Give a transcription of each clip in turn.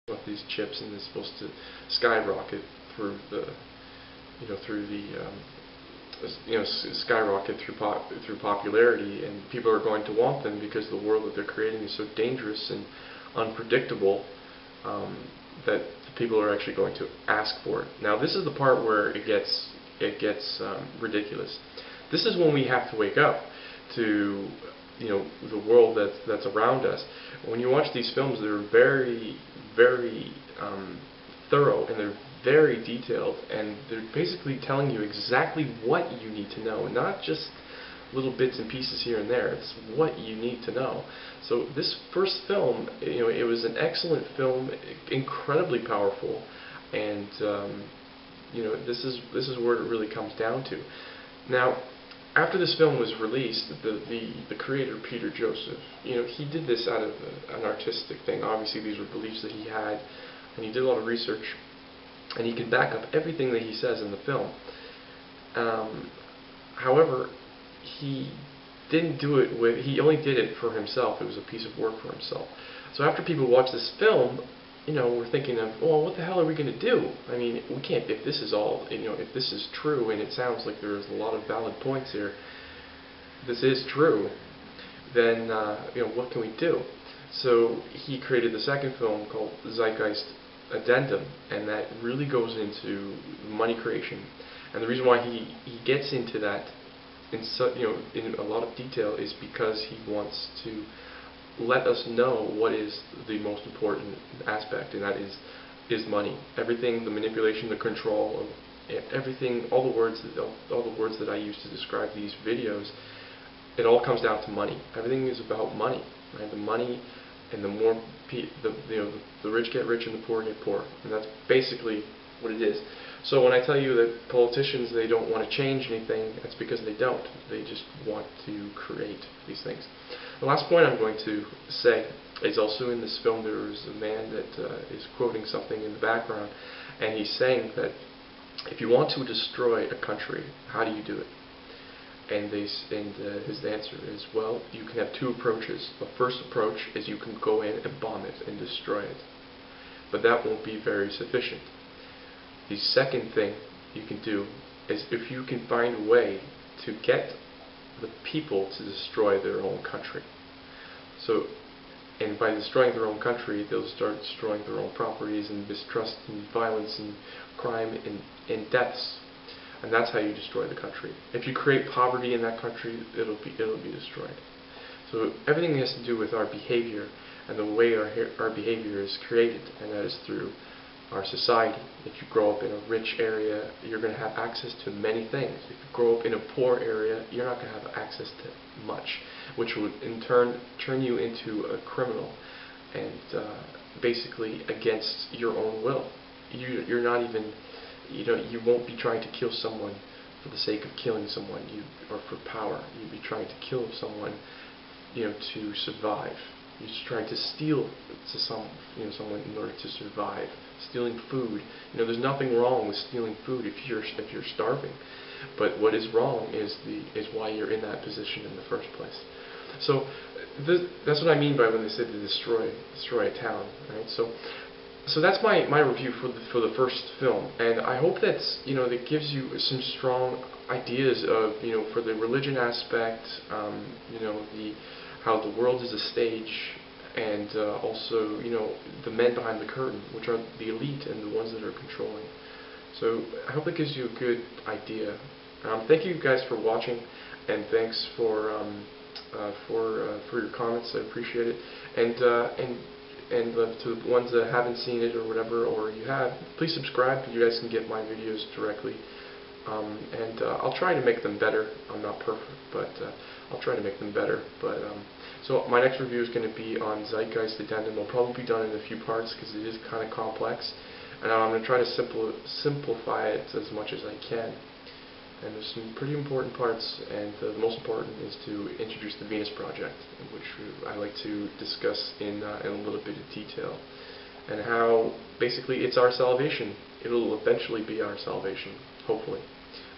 with these chips, and it's supposed to skyrocket through the, skyrocket through popularity, and people are going to want them because the world that they're creating is so dangerous and unpredictable that people are actually going to ask for it. Now, this is the part where it gets ridiculous. This is when we have to wake up to the world that's around us. When you watch these films, they're very, very thorough, and they're very detailed, and they're basically telling you exactly what you need to know, not just little bits and pieces here and there. It's what you need to know. So this first film, it was an excellent film, incredibly powerful, and this is where it really comes down to. Now, after this film was released, the creator, Peter Joseph, he did this out of an artistic thing. Obviously, these were beliefs that he had, and he did a lot of research, and he can back up everything that he says in the film. However, he didn't do it he only did it for himself. It was a piece of work for himself. So after people watch this film, we're thinking of, well, what the hell are we going to do? I mean, we can't, if this is all, if this is true, and it sounds like there's a lot of valid points here, this is true, then, what can we do? So he created the second film called Zeitgeist Addendum, and that really goes into money creation. And the reason why he gets into that in a lot of detail is because he wants to let us know what is the most important aspect, and that is money. Everything, the manipulation, the control, everything, all the words that I use to describe these videos, it all comes down to money. Everything is about money, right? The money, and the more the rich get rich and the poor get poor, and that's basically what it is. So when I tell you that politicians, they don't want to change anything, that's because they don't. They just want to create these things. The last point I'm going to say is also in this film. There is a man that is quoting something in the background, and he's saying that if you want to destroy a country, how do you do it? And his answer is, well, you can have two approaches. The first approach is you can go in and bomb it and destroy it, but that won't be very sufficient. The second thing you can do is, if you can find a way to get the people to destroy their own country. So, and by destroying their own country, they'll start destroying their own properties, and mistrust and violence and crime and deaths. And that's how you destroy the country. If you create poverty in that country, it'll be destroyed. So everything has to do with our behavior and the way our behavior is created, and that is through our society. If you grow up in a rich area, you're going to have access to many things. If you grow up in a poor area, you're not going to have access to much, which would in turn turn you into a criminal, and basically against your own will. You're not even, you won't be trying to kill someone for the sake of killing someone, or for power. You'd be trying to kill someone, to survive. You're just trying to steal to someone in order to survive. Stealing food. There's nothing wrong with stealing food if you're starving. But what is wrong is why you're in that position in the first place. So that's what I mean by when they said to destroy a town, right? So that's my review for the first film, and I hope that's that gives you some strong ideas of for the religion aspect, how the world is a stage, and also the men behind the curtain, which are the elite and the ones that are controlling. So I hope that gives you a good idea. Thank you guys for watching, and thanks for your comments. I appreciate it. And to the ones that haven't seen it or whatever, or you have, please subscribe. You guys can get my videos directly. And I'll try to make them better. I'm not perfect, but I'll try to make them better. But so my next review is going to be on Zeitgeist Addendum. It'll probably be done in a few parts because it is kind of complex, and I'm going to try to simplify it as much as I can. And there's some pretty important parts, and the most important is to introduce the Venus Project, which I like to discuss in a little bit of detail, and how basically it's our salvation. It'll eventually be our salvation, hopefully.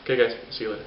Okay guys, see you later.